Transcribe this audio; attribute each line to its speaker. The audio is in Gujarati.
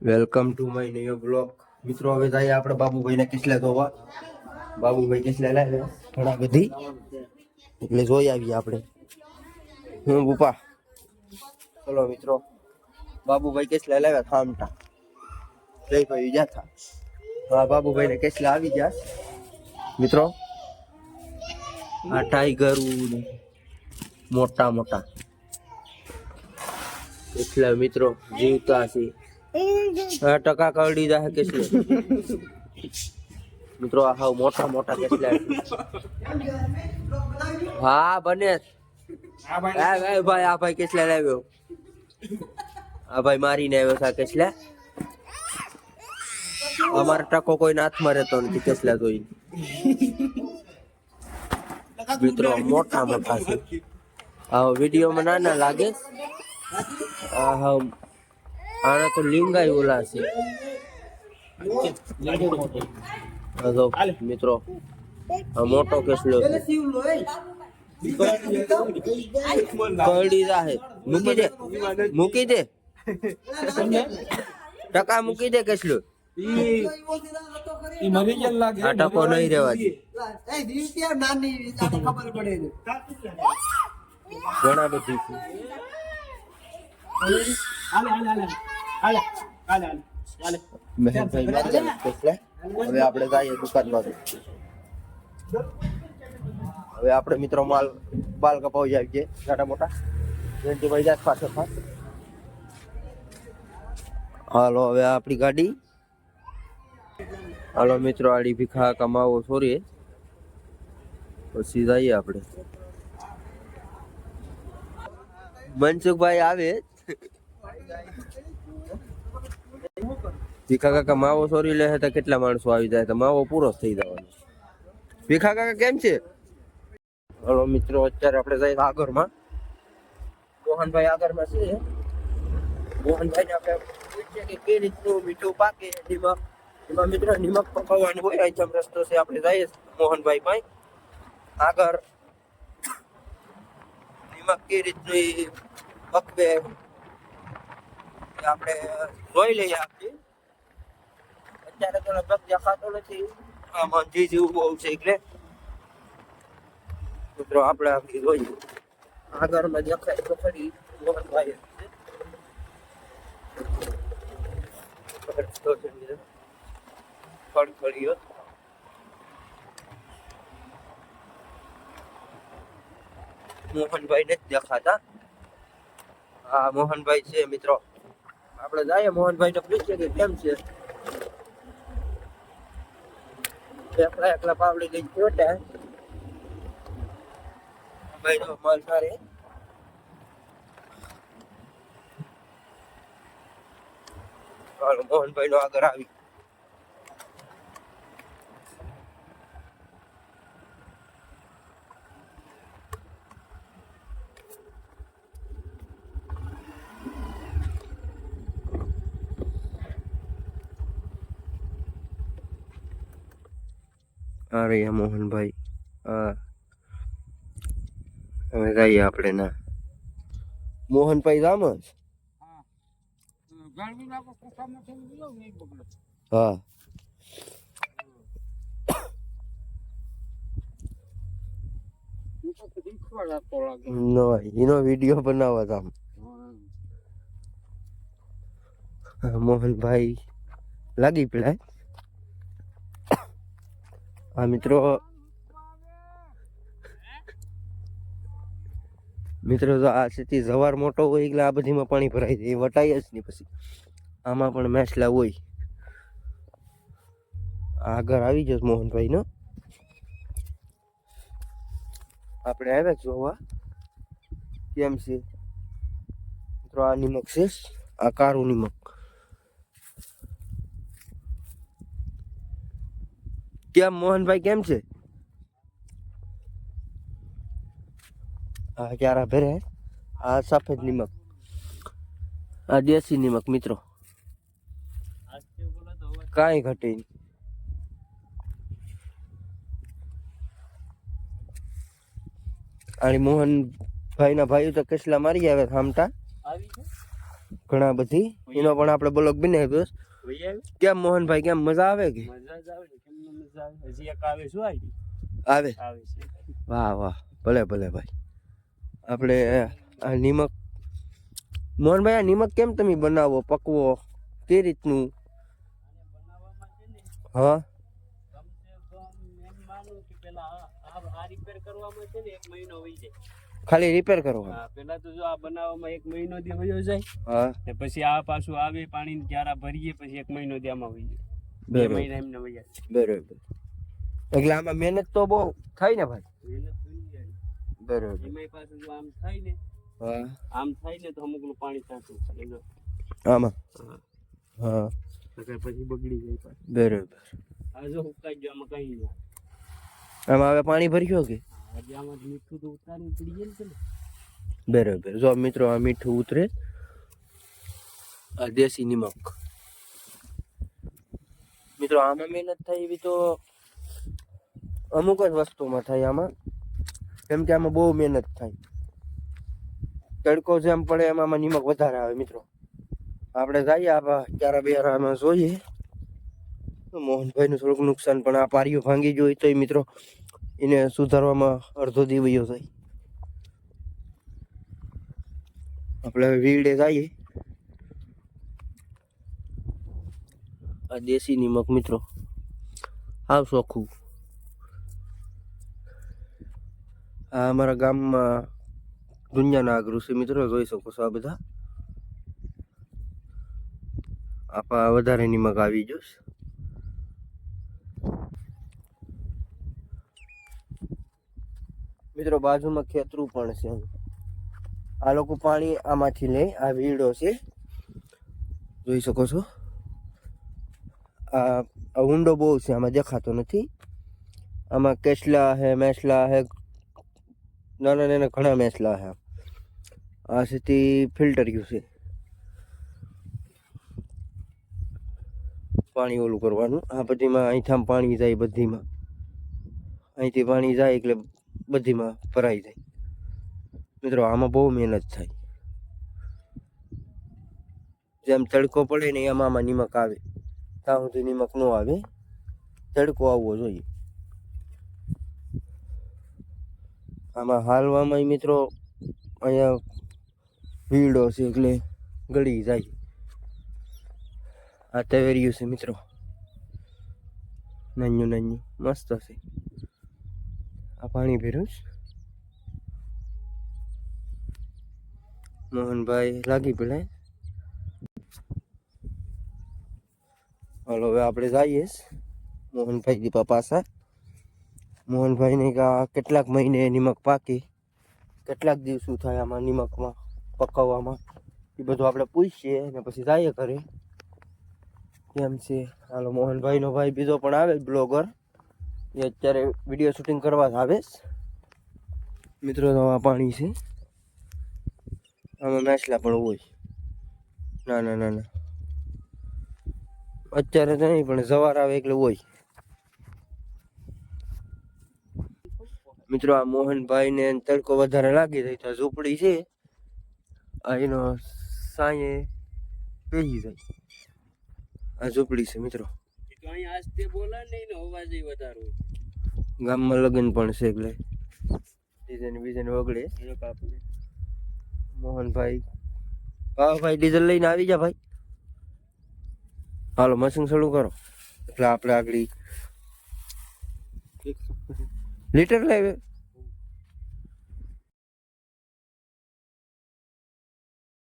Speaker 1: Welcome to my new blog. મિત્રો હવે જઈએ આપણે બાબુભાઈને કિસલા જોવા. બાબુભાઈ કિસલા લાવ્યા ઘણા બધી, એટલે જોઈ આવીએ આપણે. હું ગુપા, ચલો મિત્રો. બાબુભાઈ કિસલા લાવ્યા થામટા. જયભાઈ જાતા. હા, બાબુભાઈને કિસલા આવી ગયા મિત્રો. આ ટાઈગર મોટા મોટા એટલે મિત્રો જીવતા છે. ટકા કરડી જાય કેટલે મિત્રો. આ હાવ મોટા મોટા કેટલા. હા બને. ભાઈ આ ભાઈ કેટલા લાવ્યો. આ ભાઈ મારીને આવ્યો છે કેટલા. અમારે ટકો કોઈ હાથમાં રહેતો નથી કેટલા જોઈ મિત્રો. મોટા મોટા છે. આ વિડીયોમાં નાના લાગે. આના તો લીંગાઈ ઓલા છે મિત્રો. આ મોટો કેસલો છે. કરડી જાહે. મૂકી દે ટકા મૂકી દે કેસલો. આ ટકો નહીં રેવા દે. ઘણા બધી છે. હવે આપણે જઈએ દુકાનમાં. હવે આપણે મિત્રો માલ બાલ કપાવી આવીએ મોટા મોટા. ભાઈ જાય પાછો પાસ. હાલો હવે આપણી ગાડી. હાલો મિત્રો, આડી ભીખા કમાવો છોરીએ પછી જઈએ આપણે. મનસુખભાઈ આવે. ભીખા કાકા માવો સોરી લે તો કેટલા માણસો આવી જાય તો માવો પૂરો થઈ જવાનો. ભીખા કાકા કેમ છે? હલો મિત્રો, અત્યારે આપણે જઈએ આગળમાં. મોહનભાઈ આગળમાં છે. મોહનભાઈ ને આપણે પૂછીએ કે કઈ રીતનું મીઠું પાકે. એમાં મિત્રો નિમક પકવવાનું હોય. આઈટમ રસ્તો છે, આપણે જઈએ મોહનભાઈ પાસે આગળ. નિમક કઈ રીતનું પકવે આપણે જોઈ લઈએ. આપણે અત્યારે તો લગભગ દેખાતો નથી. આમાં જી જેવું બહુ છે એટલે મિત્રો આપણે આપણી જોઈએ. આગળમાં દેખાય તો ખરી મોહનભાઈ ખડખડીયો. મોહનભાઈ નથી દેખાતા. હા મોહનભાઈ છે મિત્રો. આપણે જઈએ મોહનભાઈ ને પૂછીએ કે કેમ છે. એકલા એકલા પાવડી લઈને ચોટ્યા. ભાઈ નો માલ સારે. હાલો મોહનભાઈ નો આગળ આવી. અરે મોહનભાઈ. હવે જઈએ આપણે ના. મોહનભાઈ રામ જ. હા એનો વિડીયો બનાવવા હતા. મોહનભાઈ લાગી પેલા. હા મિત્રો, જો આ સ્થિતિ જવાર મોટો હોય એટલે આ બધીમાં પાણી ભરાય જાય. એ વટાય જ નહીં પછી. આમાં પણ મેસલા હોય. આગળ આવી જશે મોહનભાઈ નો. આપણે આવ્યા જોવા કેમ છે મિત્રો. આ નિમક છે, આ કારું નિમક. કેમ મોહનભાઈ કેમ છે? આ ક્યારા ભરે. આ સફેદ નિમક, આ દેશી નિમક મિત્રો. કાંઈ ઘટે નહીં. અને મોહનભાઈ ના ભાઈ તો કેટલા મારી આવે થામટા. ઘણા બધી એનો પણ આપણે બ્લોગ બનાવ્યો. કેમ મોહનભાઈ, કેમ મજા આવે કે?
Speaker 2: હજી એક આવે શું
Speaker 1: આવે? વાહ વાહ, ભલે ભલે ભાઈ. આપણે આ નિમક, મોહનભાઈ આ નિમક કેમ તમે બનાવો, પકવો, કે રીતનું? હા ખાલી રિપેર કરવા?
Speaker 2: પેલા તો જો આ બનાવવામાં 1 મહિનો દી વયો જાય.
Speaker 1: હા
Speaker 2: પછી આ પાછું આવે પાણી ક્યારા ભરીએ, પછી 1 મહિનો દી આમાં વહી જાય. 2 મહિના એમને વહી જાય.
Speaker 1: બરોબર. એટલે આમાં મહેનત તો બહુ થાય ને ભાઈ?
Speaker 2: મહેનત બની જાય.
Speaker 1: બરોબર.
Speaker 2: એમાં પાછું જો આમ થાય ને,
Speaker 1: હા
Speaker 2: આમ થાય ને તો અમુકનું પાણી સાચું થાય જો
Speaker 1: આમાં. હા
Speaker 2: પછી બગડી જાય પાછું.
Speaker 1: બરોબર.
Speaker 2: આ જો ઉકાઈ ગયો, આમાં કઈ નહીં.
Speaker 1: આમાં હવે પાણી ભર્યો કે?
Speaker 2: હજી આમાં મીઠું તો ઉતારવું પડી જાય ને.
Speaker 1: બરોબર. જો મિત્રો આ મીઠું ઉતરે, આ દેશી નિમક. મિત્રો આમાં મહેનત થાય એવી તો અમુક જ વસ્તુમાં થાય આમાં, કેમ કે આમાં બહુ મહેનત થાય. તડકો જેમ પડે એમ આમાં નિમક વધારે આવે. મિત્રો આપણે જઈએ આમાં ક્યારા બેરામાં જોઈએ. મોહનભાઈનું થોડુંક નુકસાન, પણ આ પારીઓ ભાંગી ગઈ તો મિત્રો એને સુધારવામાં અડધો દિવસ જાય. આપણે વીડે જઈએ. આ દેશી નિમક મિત્રો આવ ચોખ્ખું. આ અમારા ગામમાં દુનિયાના આ કૃષિ મિત્રો જોઈ શકો છો. આ બધા આપા વધારે નિમક આવી જશે. મિત્રો બાજુમાં ખેતરું પણ છે. આ લોકો પાણી આમાંથી લે. આ વીડો છે, જોઈ શકો છો. આ ઊંડો બહુ છે, આમાં દેખાતો નથી. આમાં કેસલા હે, મેસલા હે, નાના નાના ઘણા મેસલા હે. આ સીધી ફિલ્ટર યુ છે, પાણી ઓલું કરવાનું. આ બધીમાં અહીંથી આમ પાણી જાય, બધીમાં અહીંથી પાણી જાય એટલે બધીમાં ભરાઈ જાય. મિત્રો આમાં બહુ મહેનત થાય. જેમ તડકો પડે ને એમ આમાં નિમક આવે. ત્યાં સુધી નિમક ન આવે, તડકો આવવો જોઈએ. આમાં હાલવામાં મિત્રો અહીંયા ભીડો છે એટલે ગળી જાય. આ તવેરિયું છે મિત્રો, નાન્યું નાન્યું મસ્ત છે. આ પાણી ભર્યું છે. મોહનભાઈ લાગી પડે. હાલો હવે આપણે જઈએ મોહનભાઈ દીપા પાસે. મોહનભાઈ ને કેટલાક મહિને નિમક પાકી, કેટલાક દિવસો થાય આમાં નિમકમાં પકવવામાં, એ બધું આપણે પૂછીએ અને પછી જઈએ ઘરે કેમ છે. હાલો મોહનભાઈ નો ભાઈ બીજો પણ આવે બ્લોગર, એ અત્યારે વિડીયો શૂટિંગ કરવા જ આવે. મિત્રો આ પાણી છે, આમાં મેસલા પણ હોય. ના ના ના ના, અત્યારે તો નહીં, પણ સવાર આવે એટલે હોય. મિત્રો આ મોહનભાઈ ને તડકો વધારે લાગી જાય તો ઝૂંપડી છે, આ એનો સાંયે બેસી જાય. આ ઝૂંપડી છે મિત્રો. ગામમાં લગ્ન પણ છે એટલે ડીઝલ બીજન વગડે. મોહનભાઈ, હા ભાઈ ડીઝલ લઈને આવી જા ભાઈ. હાલો મશીન શરૂ કરો એટલે આપણે આગળ લીટર લાવે.